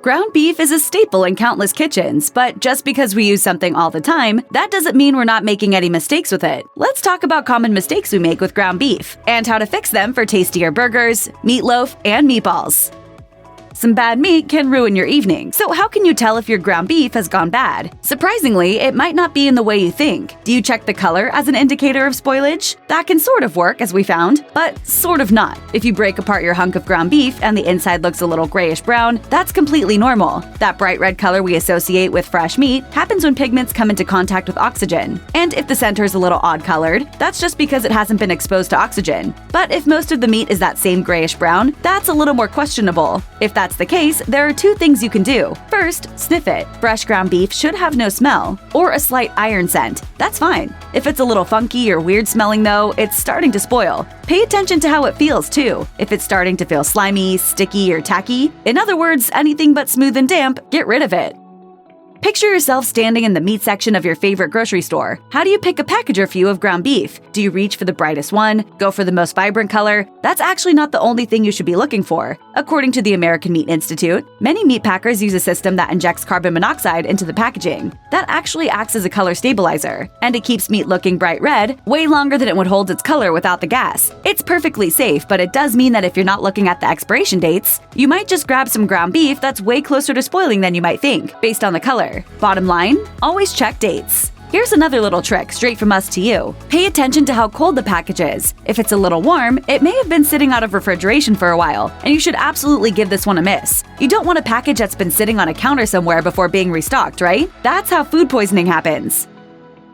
Ground beef is a staple in countless kitchens, but just because we use something all the time, that doesn't mean we're not making any mistakes with it. Let's talk about common mistakes we make with ground beef, and how to fix them for tastier burgers, meatloaf, and meatballs. Some bad meat can ruin your evening, so how can you tell if your ground beef has gone bad? Surprisingly, it might not be in the way you think. Do you check the color as an indicator of spoilage? That can sort of work, as we found, but sort of not. If you break apart your hunk of ground beef and the inside looks a little grayish-brown, that's completely normal. That bright red color we associate with fresh meat happens when pigments come into contact with oxygen. And if the center is a little odd-colored, that's just because it hasn't been exposed to oxygen. But if most of the meat is that same grayish-brown, that's a little more questionable. If that's the case, there are two things you can do. First, sniff it. Fresh ground beef should have no smell, or a slight iron scent. That's fine. If it's a little funky or weird smelling though, it's starting to spoil. Pay attention to how it feels too. If it's starting to feel slimy, sticky, or tacky, in other words, anything but smooth and damp, get rid of it. Picture yourself standing in the meat section of your favorite grocery store. How do you pick a package or few of ground beef? Do you reach for the brightest one? Go for the most vibrant color? That's actually not the only thing you should be looking for. According to the American Meat Institute, many meat packers use a system that injects carbon monoxide into the packaging. That actually acts as a color stabilizer, and it keeps meat looking bright red way longer than it would hold its color without the gas. It's perfectly safe, but it does mean that if you're not looking at the expiration dates, you might just grab some ground beef that's way closer to spoiling than you might think, based on the color. Bottom line, always check dates. Here's another little trick straight from us to you. Pay attention to how cold the package is. If it's a little warm, it may have been sitting out of refrigeration for a while, and you should absolutely give this one a miss. You don't want a package that's been sitting on a counter somewhere before being restocked, right? That's how food poisoning happens.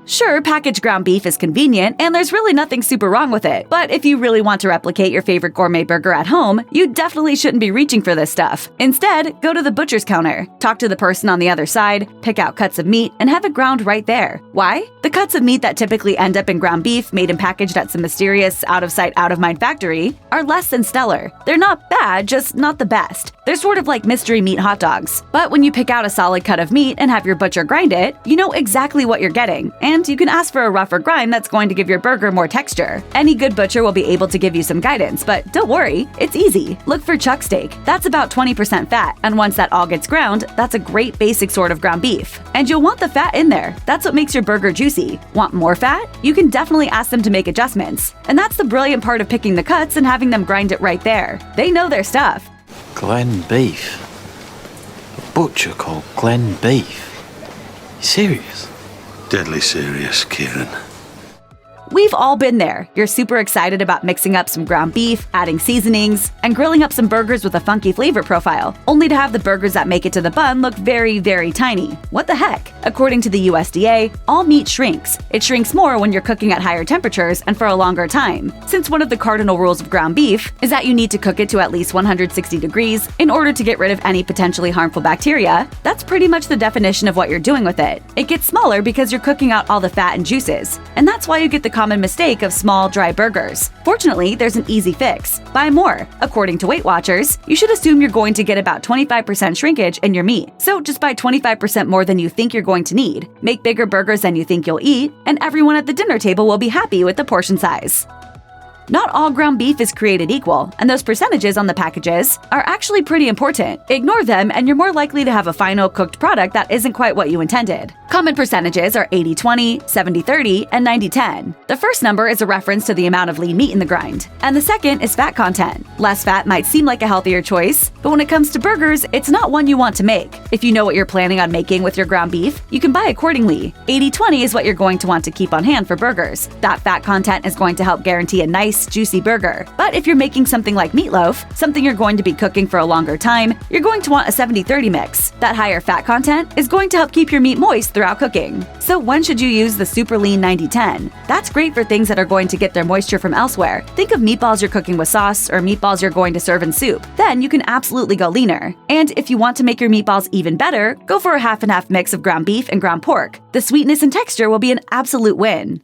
Sure, packaged ground beef is convenient, and there's really nothing super wrong with it. But if you really want to replicate your favorite gourmet burger at home, you definitely shouldn't be reaching for this stuff. Instead, go to the butcher's counter, talk to the person on the other side, pick out cuts of meat, and have it ground right there. Why? The cuts of meat that typically end up in ground beef made and packaged at some mysterious, out-of-sight, out-of-mind factory are less than stellar. They're not bad, just not the best. They're sort of like mystery meat hot dogs. But when you pick out a solid cut of meat and have your butcher grind it, you know exactly what you're getting. And you can ask for a rougher grind that's going to give your burger more texture. Any good butcher will be able to give you some guidance, but don't worry, it's easy. Look for chuck steak. That's about 20% fat, and once that all gets ground, that's a great basic sort of ground beef. And you'll want the fat in there. That's what makes your burger juicy. Want more fat? You can definitely ask them to make adjustments. And that's the brilliant part of picking the cuts and having them grind it right there. They know their stuff. Glen beef? A butcher called Glen beef? You serious? Deadly serious, Kieran. We've all been there. You're super excited about mixing up some ground beef, adding seasonings, and grilling up some burgers with a funky flavor profile, only to have the burgers that make it to the bun look very, very tiny. What the heck? According to the USDA, all meat shrinks. It shrinks more when you're cooking at higher temperatures and for a longer time. Since one of the cardinal rules of ground beef is that you need to cook it to at least 160 degrees in order to get rid of any potentially harmful bacteria, that's pretty much the definition of what you're doing with it. It gets smaller because you're cooking out all the fat and juices, and that's why you get the common mistake of small, dry burgers. Fortunately, there's an easy fix. Buy more. According to Weight Watchers, you should assume you're going to get about 25% shrinkage in your meat. So just buy 25% more than you think you're going to need. Make bigger burgers than you think you'll eat, and everyone at the dinner table will be happy with the portion size. Not all ground beef is created equal, and those percentages on the packages are actually pretty important. Ignore them, and you're more likely to have a final cooked product that isn't quite what you intended. Common percentages are 80-20, 70-30, and 90-10. The first number is a reference to the amount of lean meat in the grind, and the second is fat content. Less fat might seem like a healthier choice, but when it comes to burgers, it's not one you want to make. If you know what you're planning on making with your ground beef, you can buy accordingly. 80-20 is what you're going to want to keep on hand for burgers. That fat content is going to help guarantee a nice, juicy burger. But if you're making something like meatloaf, something you're going to be cooking for a longer time, you're going to want a 70-30 mix. That higher fat content is going to help keep your meat moist throughout cooking. So when should you use the super lean 90-10? That's great for things that are going to get their moisture from elsewhere. Think of meatballs you're cooking with sauce or meatballs you're going to serve in soup. Then you can absolutely go leaner. And if you want to make your meatballs even better, go for a half and half mix of ground beef and ground pork. The sweetness and texture will be an absolute win.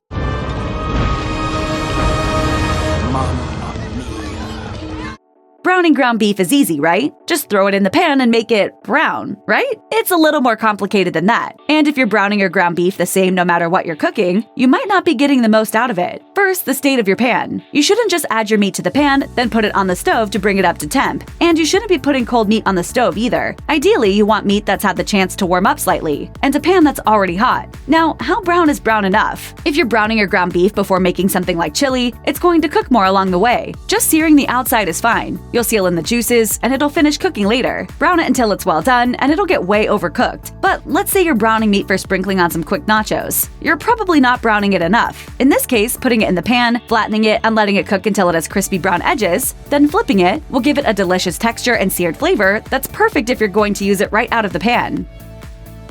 Browning ground beef is easy, right? Just throw it in the pan and make it brown, right? It's a little more complicated than that. And if you're browning your ground beef the same no matter what you're cooking, you might not be getting the most out of it. First, the state of your pan. You shouldn't just add your meat to the pan, then put it on the stove to bring it up to temp. And you shouldn't be putting cold meat on the stove either. Ideally, you want meat that's had the chance to warm up slightly, and a pan that's already hot. Now, how brown is brown enough? If you're browning your ground beef before making something like chili, it's going to cook more along the way. Just searing the outside is fine. You'll seal in the juices, and it'll finish cooking later. Brown it until it's well done, and it'll get way overcooked. But let's say you're browning meat for sprinkling on some quick nachos. You're probably not browning it enough. In this case, putting it in the pan, flattening it, and letting it cook until it has crispy brown edges, then flipping it will give it a delicious texture and seared flavor that's perfect if you're going to use it right out of the pan.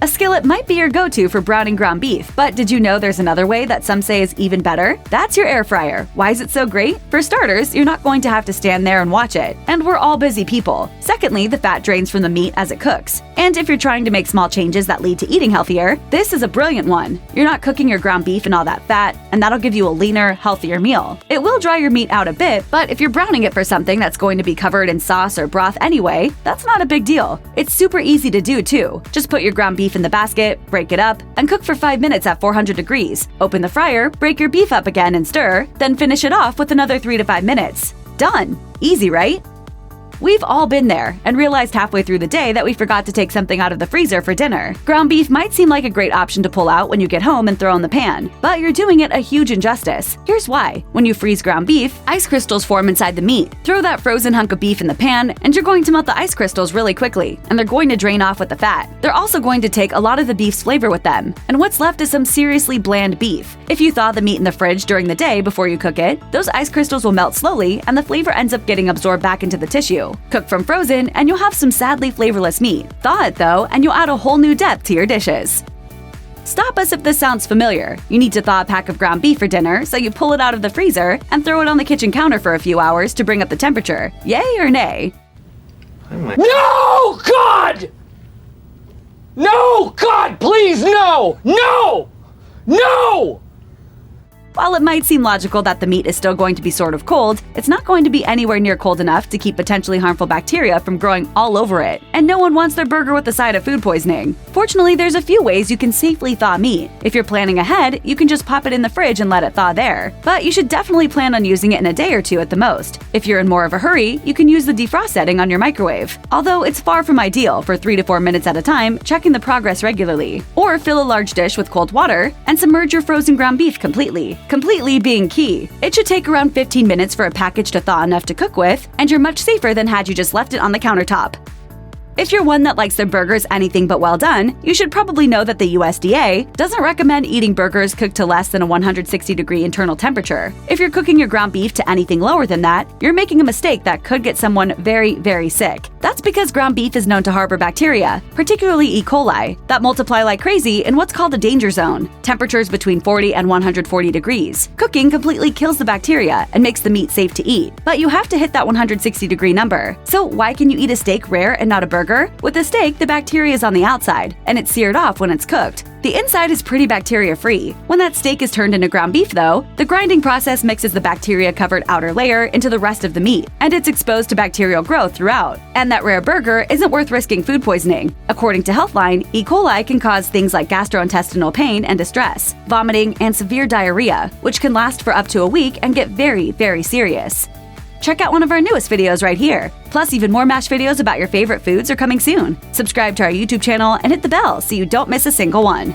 A skillet might be your go-to for browning ground beef, but did you know there's another way that some say is even better? That's your air fryer. Why is it so great? For starters, you're not going to have to stand there and watch it, and we're all busy people. Secondly, the fat drains from the meat as it cooks. And if you're trying to make small changes that lead to eating healthier, this is a brilliant one. You're not cooking your ground beef in all that fat, and that'll give you a leaner, healthier meal. It will dry your meat out a bit, but if you're browning it for something that's going to be covered in sauce or broth anyway, that's not a big deal. It's super easy to do too. Just put your ground beef in the basket, break it up, and cook for 5 minutes at 400 degrees. Open the fryer, break your beef up again and stir, then finish it off with another 3 to 5 minutes. Done! Easy, right? We've all been there and realized halfway through the day that we forgot to take something out of the freezer for dinner. Ground beef might seem like a great option to pull out when you get home and throw in the pan, but you're doing it a huge injustice. Here's why. When you freeze ground beef, ice crystals form inside the meat. Throw that frozen hunk of beef in the pan, and you're going to melt the ice crystals really quickly, and they're going to drain off with the fat. They're also going to take a lot of the beef's flavor with them, and what's left is some seriously bland beef. If you thaw the meat in the fridge during the day before you cook it, those ice crystals will melt slowly, and the flavor ends up getting absorbed back into the tissue. Cook from frozen, and you'll have some sadly flavorless meat. Thaw it though, and you'll add a whole new depth to your dishes. Stop us if this sounds familiar. You need to thaw a pack of ground beef for dinner, so you pull it out of the freezer and throw it on the kitchen counter for a few hours to bring up the temperature. Yay or nay? No, God! No, God, please, no! No! No! While it might seem logical that the meat is still going to be sort of cold, it's not going to be anywhere near cold enough to keep potentially harmful bacteria from growing all over it. And no one wants their burger with a side of food poisoning. Fortunately, there's a few ways you can safely thaw meat. If you're planning ahead, you can just pop it in the fridge and let it thaw there. But you should definitely plan on using it in a day or two at the most. If you're in more of a hurry, you can use the defrost setting on your microwave. Although it's far from ideal for 3 to 4 minutes at a time, checking the progress regularly. Or fill a large dish with cold water and submerge your frozen ground beef completely. Completely being key. It should take around 15 minutes for a package to thaw enough to cook with, and you're much safer than had you just left it on the countertop. If you're one that likes their burgers anything but well done, you should probably know that the USDA doesn't recommend eating burgers cooked to less than a 160-degree internal temperature. If you're cooking your ground beef to anything lower than that, you're making a mistake that could get someone very, very sick. That's because ground beef is known to harbor bacteria, particularly E. coli, that multiply like crazy in what's called a danger zone, temperatures between 40 and 140 degrees. Cooking completely kills the bacteria and makes the meat safe to eat, but you have to hit that 160-degree number. So why can you eat a steak rare and not a burger? With a steak, the bacteria is on the outside, and it's seared off when it's cooked. The inside is pretty bacteria-free. When that steak is turned into ground beef, though, the grinding process mixes the bacteria-covered outer layer into the rest of the meat, and it's exposed to bacterial growth throughout. And that rare burger isn't worth risking food poisoning. According to Healthline, E. coli can cause things like gastrointestinal pain and distress, vomiting, and severe diarrhea, which can last for up to a week and get very, very serious. Check out one of our newest videos right here. Plus, even more MASH videos about your favorite foods are coming soon. Subscribe to our YouTube channel and hit the bell so you don't miss a single one.